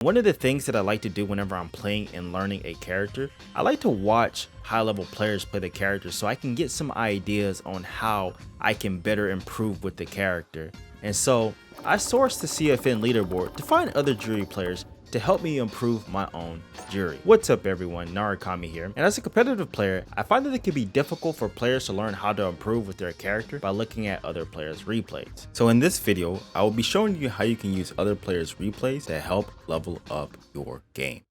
One of the things that I like to do whenever I'm playing and learning a character, I like to watch high-level players play the character so I can get some ideas on how I can better improve with the character. And so I sourced the CFN leaderboard to find other Juri players to help me improve my own Juri. What's up everyone, Narukami here, and as a competitive player, I find that it can be difficult for players to learn how to improve with their character by looking at other players' replays. So in this video, I will be showing you how you can use other players' replays to help level up your game.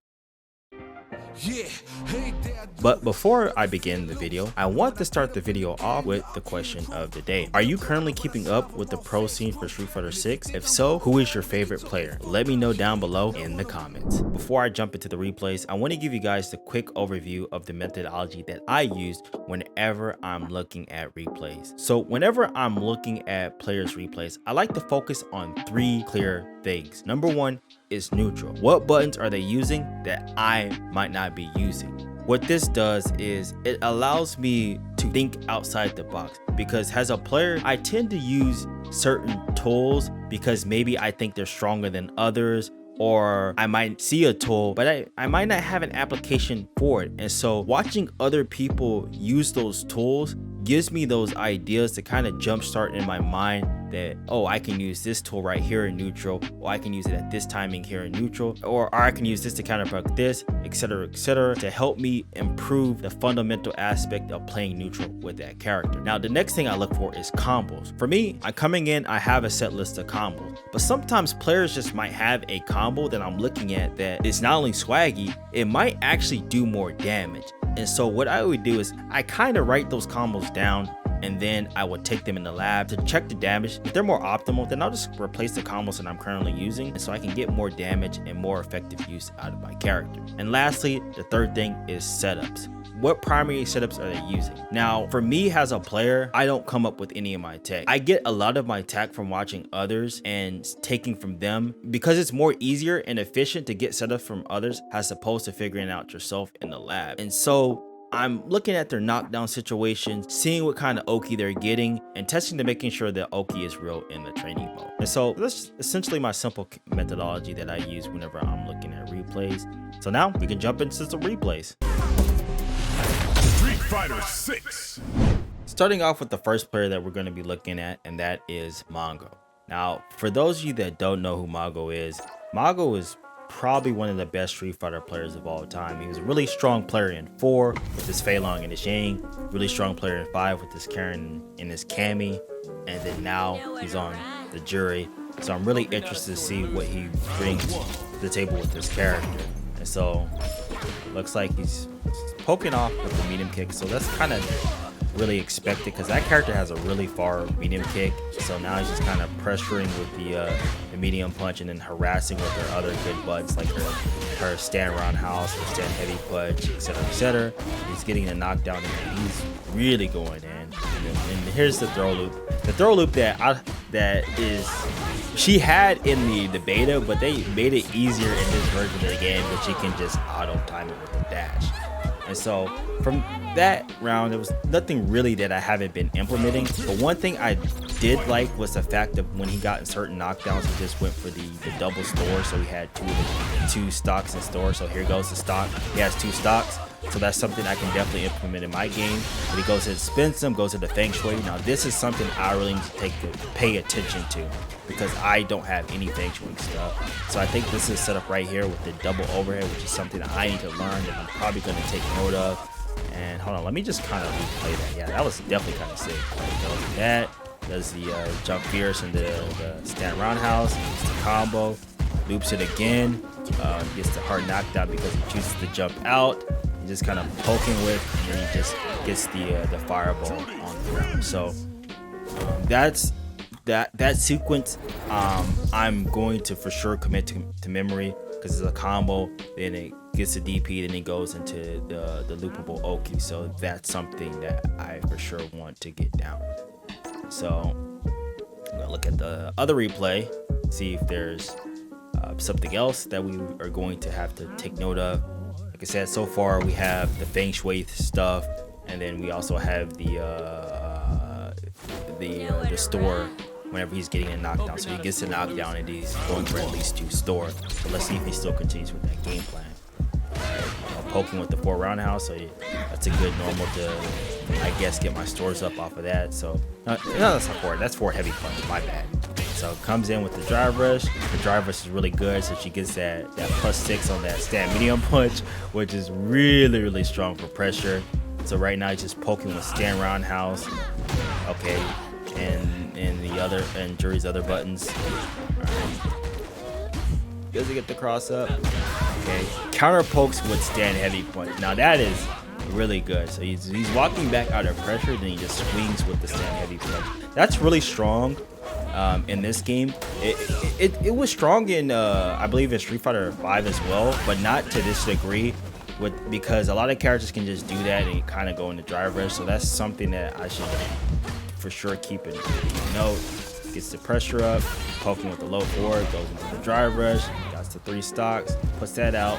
But before I begin the video, I want to start the video off with the question of the day. Are you currently keeping up with the pro scene for Street Fighter 6? If so, who is your favorite player? Let me know down below in the comments. Before I jump into the replays, I want to give you guys the quick overview of the methodology that I use whenever I'm looking at replays. So whenever I'm looking at players' replays, I like to focus on three clear things. Number one is neutral. What buttons are they using that I might not be using? What this does is it allows me to think outside the box, because as a player, I tend to use certain tools because maybe I think they're stronger than others, or I might see a tool, but I might not have an application for it. And so watching other people use those tools gives me those ideas to kind of jumpstart in my mind that, oh, I can use this tool right here in neutral, or I can use it at this timing here in neutral, or I can use this to counterpunch this, etc., to help me improve the fundamental aspect of playing neutral with that character. Now, the next thing I look for is combos. For me, I'm coming in, I have a set list of combos, but sometimes players just might have a combo that I'm looking at that is not only swaggy, it might actually do more damage. And so what I would do is I kind of write those combos down, and then I would take them in the lab to check the damage. If they're more optimal, then I'll just replace the combos that I'm currently using, and so I can get more damage and more effective use out of my character. And lastly, the third thing is setups. What primary setups are they using? Now, for me as a player, I don't come up with any of my tech. I get a lot of my tech from watching others and taking from them, because it's more easier and efficient to get setups from others as opposed to figuring out yourself in the lab. And so I'm looking at their knockdown situations, seeing what kind of Oki they're getting, and testing to making sure that Oki is real in the training mode. And so that's essentially my simple methodology that I use whenever I'm looking at replays. So now we can jump into some replays. Street Fighter 6. Starting off with the first player that we're going to be looking at, and that is Mago. Now, for those of you that don't know who Mago is probably one of the best Street Fighter players of all time. He was a really strong player in 4 with his Fei Long and his Yang, really strong player in 5 with his Karen and his Cammy, and then now he's on the Juri. So I'm really interested to see what he brings to the table with this character. And so looks like he's poking off with the medium kick, so that's kind of really expected because that character has a really far medium kick. So now he's just kind of pressuring with the medium punch and then harassing with her other good buttons like her stand roundhouse, her stand heavy punch, etc. He's getting a knockdown and he's really going in. And here's the throw loop. The throw loop that is she had in the beta, but they made it easier in this version of the game that she can just auto time it with the dash. And so from that round, there was nothing really that I haven't been implementing. But one thing I did like was the fact that when he got in certain knockdowns, he just went for the double store. So he had two stocks in store. So here goes the stock. He has 2 stocks. So that's something I can definitely implement in my game. But he goes to spins them, goes to the Feng Shui. Now this is something I really need to pay attention to, because I don't have any Feng Shui stuff. So I think this is set up right here with the double overhead, which is something that I need to learn that I'm probably going to take note of. And hold on, let me just kind of replay that. Yeah, that was definitely kind of sick. Does that, does the jump fierce and the stand roundhouse, gets the combo, loops it again, gets the hard knockdown because he chooses to jump out. Just kind of poking with, and then he just gets the fireball on the ground. So that's that sequence. I'm going to for sure commit to memory, because it's a combo. Then it gets the DP, then it goes into the loopable Oki. So that's something that I for sure want to get down. So I'm gonna look at the other replay, see if there's something else that we are going to have to take note of. Like I said, so far we have the Feng Shui stuff, and then we also have the store whenever he's getting a knockdown. So he gets a knockdown and he's going for at least 2 store. So let's see if he still continues with that game plan. Poking with the 4 roundhouse, so that's a good normal to, I guess, get my stores up off of that. So no, that's not 4. That's 4 heavy punch. My bad. So comes in with the drive rush. The drive rush is really good, so she gets that +6 on that stand medium punch, which is really strong for pressure. So right now he's just poking with stand roundhouse. Okay, and the other and Juri's other buttons. All right. Does he get the cross up? Okay. Counter pokes with stand heavy punch. Now that is really good. So he's walking back out of pressure, then he just swings with the stand heavy punch. That's really strong in this game. It was strong in I believe in Street Fighter 5 as well, but not to this degree. Because a lot of characters can just do that and kind of go into drive rush. So that's something that I should for sure keep in note. Gets the pressure up, poking with the low forward, goes into the drive rush, got to 3 stocks, puts that out,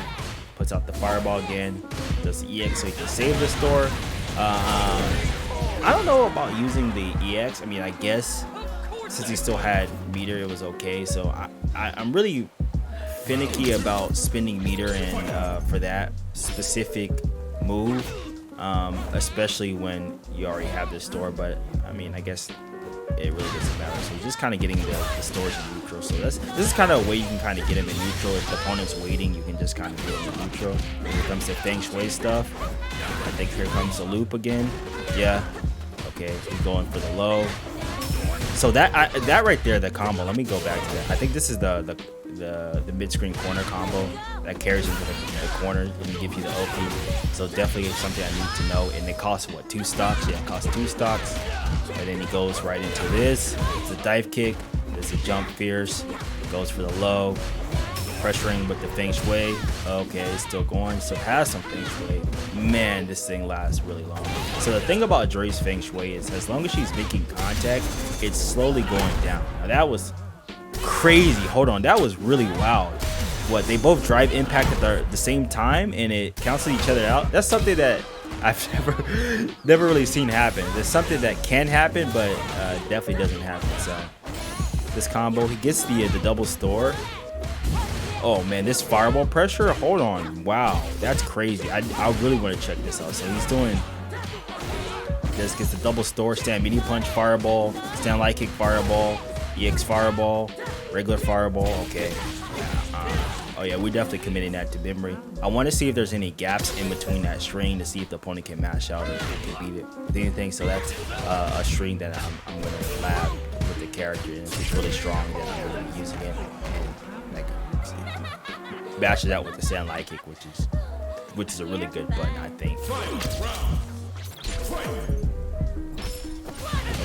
puts out the fireball again, does the EX so he can save the store. I don't know about using the EX. I mean, I guess since he still had meter, it was okay. So I'm really finicky about spending meter and for that specific move, especially when you already have this store. But I mean, I guess it really doesn't matter. So you're just kind of getting the stores in neutral. So this is kind of a way you can kind of get him in neutral. If the opponent's waiting, you can just kind of get him in neutral. When it comes to Feng Shui stuff, I think here comes the loop again. Yeah. Okay, he's going for the low. So that right there, the combo. Let me go back to that. I think this is the mid-screen corner combo that carries into the corner and gives you the OP. So definitely something I need to know. And it costs what, 2 stocks? Yeah, it costs 2 stocks. And then he goes right into this. It's a dive kick. There's a jump fierce. Goes for the low. Pressuring with the Feng Shui. Okay, it's still going. Still has some Feng Shui. Man, this thing lasts really long. So the thing about Juri's Feng Shui is as long as she's making contact, it's slowly going down. Now that was crazy. Hold on, that was really wild. What, they both drive impact at the same time and it cancels each other out? That's something that I've never really seen happen. There's something that can happen, but definitely doesn't happen. So this combo, he gets the double store. Oh man, this fireball pressure. Hold on, wow, that's crazy. I really want to check this out. So he's doing this, gets the double store, stand medium punch, fireball, stand light kick, fireball, EX fireball, regular fireball. Okay. Oh yeah, we're definitely committing that to memory. I want to see if there's any gaps in between that string to see if the opponent can mash out or can beat it with anything. So that's a string that I'm going to lab with the character, and if it's really strong, then I'm going to be using it. And like, bash it out with the stand light kick, which is a really good button, I think.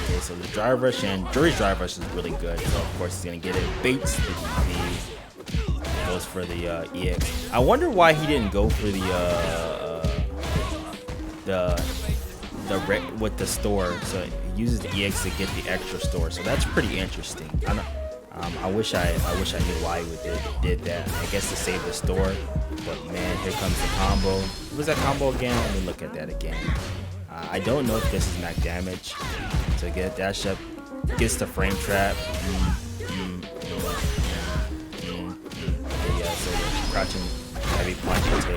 Okay, so the drive rush and Juri's drive rush is really good. So of course he's gonna get it. Baits the DP, goes for the EX. I wonder why he didn't go for with the store. So he uses the EX to get the extra store. So that's pretty interesting. I wish I knew why he did that. I guess to save the store. But man, here comes the combo. What was that combo again? Let me look at that again. I don't know if this is max damage. So get dash up, gets the frame trap. Yeah, so the crouching heavy punch into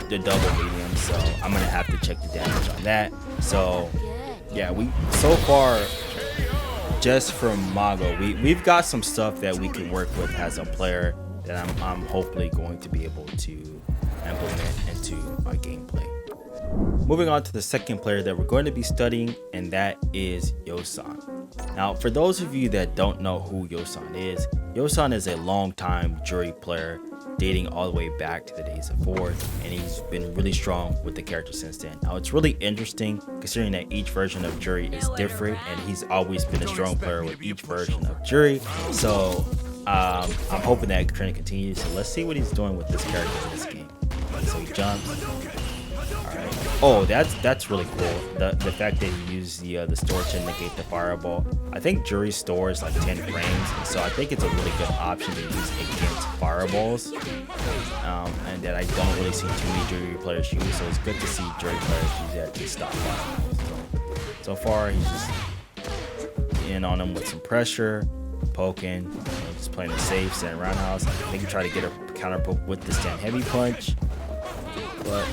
the double medium. So I'm gonna have to check the damage on that. So yeah, so far just from Mago, we've got some stuff that we can work with as a player that I'm hopefully going to be able to implement into my gameplay. Moving on to the second player that we're going to be studying, and that is Yosan. Now, for those of you that don't know who Yosan is a long-time Juri player, dating all the way back to the days of 4, and he's been really strong with the character since then. Now, it's really interesting considering that each version of Juri is different, and he's always been a strong player with each version of Juri. So I'm hoping that trend continues. So let's see what he's doing with this character in this game. So he jumps. Alright. Oh, that's really cool. The fact that he used the store to negate the fireball. I think Juri store is like 10 frames, so I think it's a really good option to use against fireballs. And that I don't really see too many Juri players use, so it's good to see Juri players use that to stop fireballs. So far, he's just in on him with some pressure, poking, just playing it safe, stand roundhouse. I think he tried to get a counter poke with the stand heavy punch, but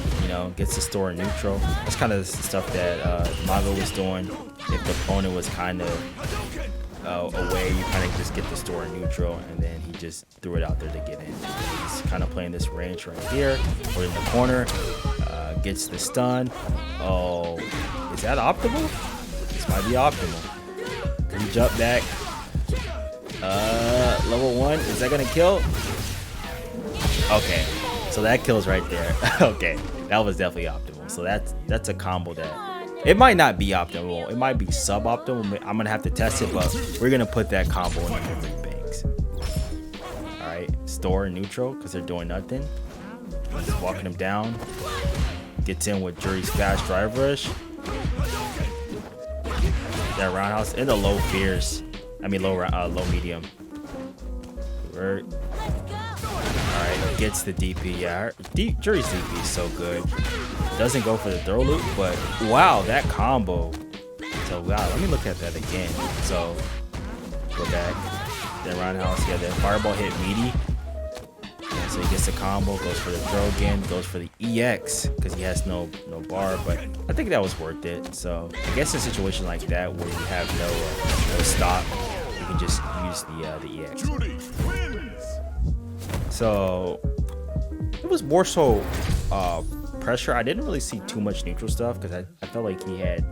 gets the store in neutral. That's kind of the stuff that Mago was doing. If the opponent was kind of away, you kind of just get the store in neutral, and then he just threw it out there to get in. He's kind of playing this range right here, or in the corner, gets the stun. Oh, is that optimal? This might be optimal. Can you jump back? Level 1, is that gonna kill? Okay, so that kills right there. Okay, that was definitely optimal. So that's a combo that it might not be optimal, it might be suboptimal. I'm gonna have to test it, but we're gonna put that combo in the memory banks. All right, store neutral because they're doing nothing. Just walking them down. Gets in with Juri's fast drive rush. That roundhouse in the low fierce. I mean low medium. Alright, gets the DP. Yeah, Juri's DP is so good. Doesn't go for the throw loop, but wow, that combo. So wow, let me look at that again. So go back. Then roundhouse, yeah, then fireball hit meaty. Yeah, so he gets the combo, goes for the throw again, goes for the EX because he has no bar, but I think that was worth it. So I guess in a situation like that where you have no stop, you can just use the EX. Juri wins. So it was more so pressure. I didn't really see too much neutral stuff because I felt like he had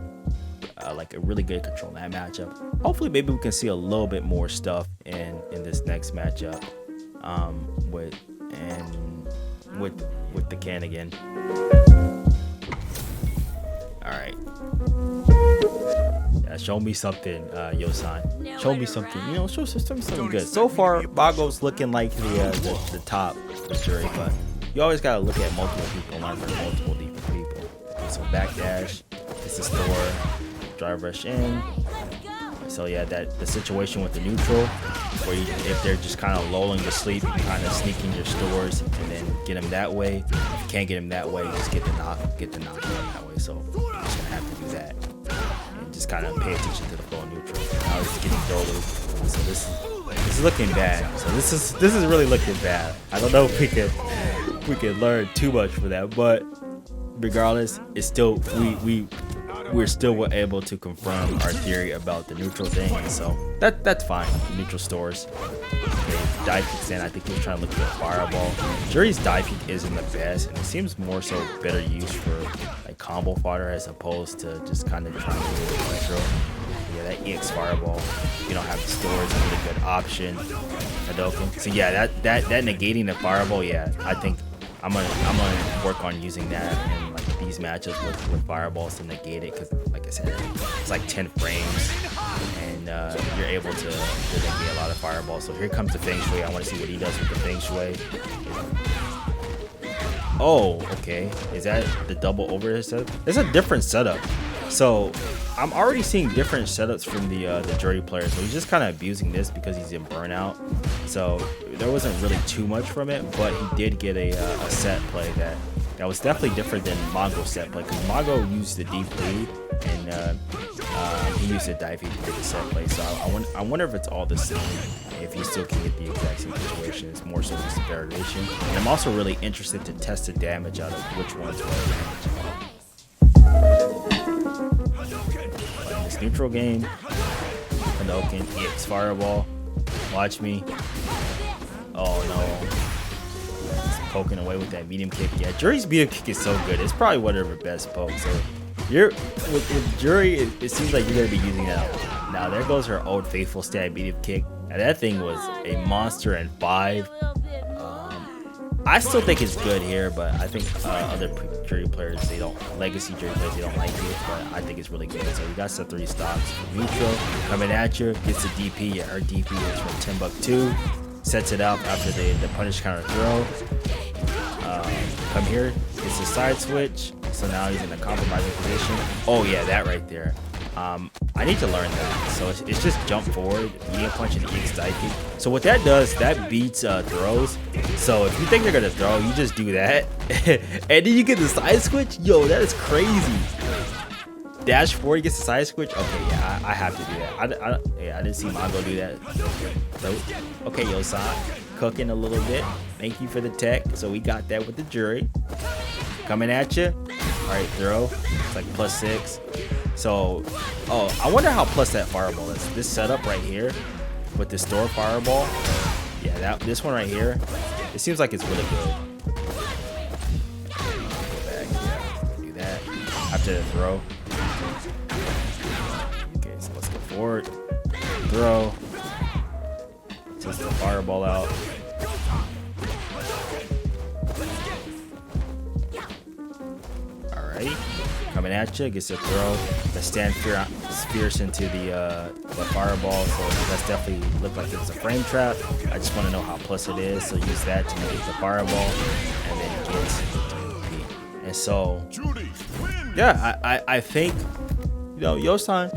like a really good control in that matchup. Hopefully maybe we can see a little bit more stuff in this next matchup with the can again. All right. Yeah, show me something, Yosan. Show me something. Show something good. So far, Mago's looking like the top of Juri, but you always gotta look at multiple people, learn from multiple different people. Okay, so backdash, it's the store, drive rush in. So yeah, the situation with the neutral, where if they're just kind of lulling to sleep, you kind of sneak in your stores and then get them that way. If you can't get them that way, just get the knockdown that way. So you're just gonna have to do that and just kind of pay attention to the flow of neutral. Now he's getting throw loop. So this is looking bad. So this is really looking bad. I don't know if we can learn too much for that, but regardless, it's still we're still able to confirm our theory about the neutral thing, so that's fine. Neutral stores. Okay, dive kick stand, I think he was trying to look for a fireball. Juri's dive kick isn't the best, and it seems more so better used for like combo fodder as opposed to just kind of trying to do the neutral. Yeah, that EX fireball, if you don't have the stores, is a really good option. Hadouken. So yeah, that negating the fireball, yeah, I think I'm gonna work on using that in like these matchups with fireballs to negate it, because like I said, it's like 10 frames and you're able to negate a lot of fireballs. So here comes the Feng Shui. I want to see what he does with the Feng Shui. Oh, okay. Is that the double overhead setup? It's a different setup. So I'm already seeing different setups from the Juri player. So he's just kind of abusing this because he's in burnout. So there wasn't really too much from it, but he did get a set play that was definitely different than Mago's set play, because Mago used the deep lead and he used the dive to get the set play. So I wonder if it's all the same, if he still can get the exact same situation. It's more so just a variation. And I'm also really interested to test the damage out of which one's more damage. In this neutral game, Hadouken, EX Fireball. Watch me. Oh no. He's poking away with that medium kick. Yeah, Juri's medium kick is so good. It's probably one of her best pokes. So with Juri, it seems like you're gonna be using that. Now there goes her old faithful stab medium kick. Now that thing was a monster in 5. I still think it's good here, but I think other Juri players, legacy Juri players, they don't like it, but I think it's really good. So you got some 3 stocks. Neutral, coming at you, gets the DP. Yeah, her DP is from Timbuktu. Sets it out after the punish counter throw. Come here, gets the side switch. So now he's in a compromising position. Oh yeah, that right there. I need to learn that. So it's just jump forward, medium punch, and EX dive kick. So what that does, that beats throws. So if you think they're gonna throw, you just do that, and then you get the side switch. Yo, that is crazy. Dash forward gets the side switch. Okay, yeah, I have to do that. I didn't see Mago do that. So, okay, Yosan, cooking a little bit. Thank you for the tech. So we got that with the Juri. Coming at you. All right, throw. It's like +6. So, oh, I wonder how plus that fireball is. This setup right here with the store fireball. Yeah, this one right here. It seems like it's really good. Go back, yeah, do that after the throw. Okay, so let's go forward. Throw. Test the fireball out. Alright, coming at you, gets a throw. The stand spheres into the fireball, so that's definitely looked like it's a frame trap. I just want to know how plus it is, so use that to make the fireball, and then it gets repeat. And so, yeah, I think, you know, Yosan,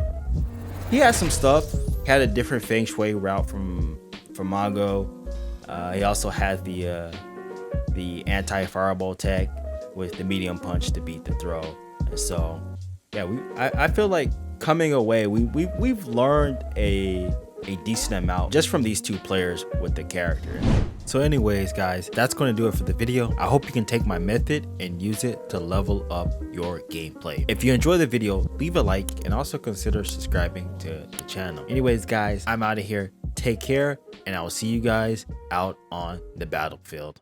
he has some stuff. Had a different feng shui route from Mago. He also had the anti-fireball tech with the medium punch to beat the throw. And so, yeah, I feel like coming away, we've learned a decent amount just from these two players with the character. So anyways, guys, that's going to do it for the video. I hope you can take my method and use it to level up your gameplay. If you enjoy the video, leave a like and also consider subscribing to the channel. Anyways, guys, I'm out of here. Take care, and I will see you guys out on the battlefield.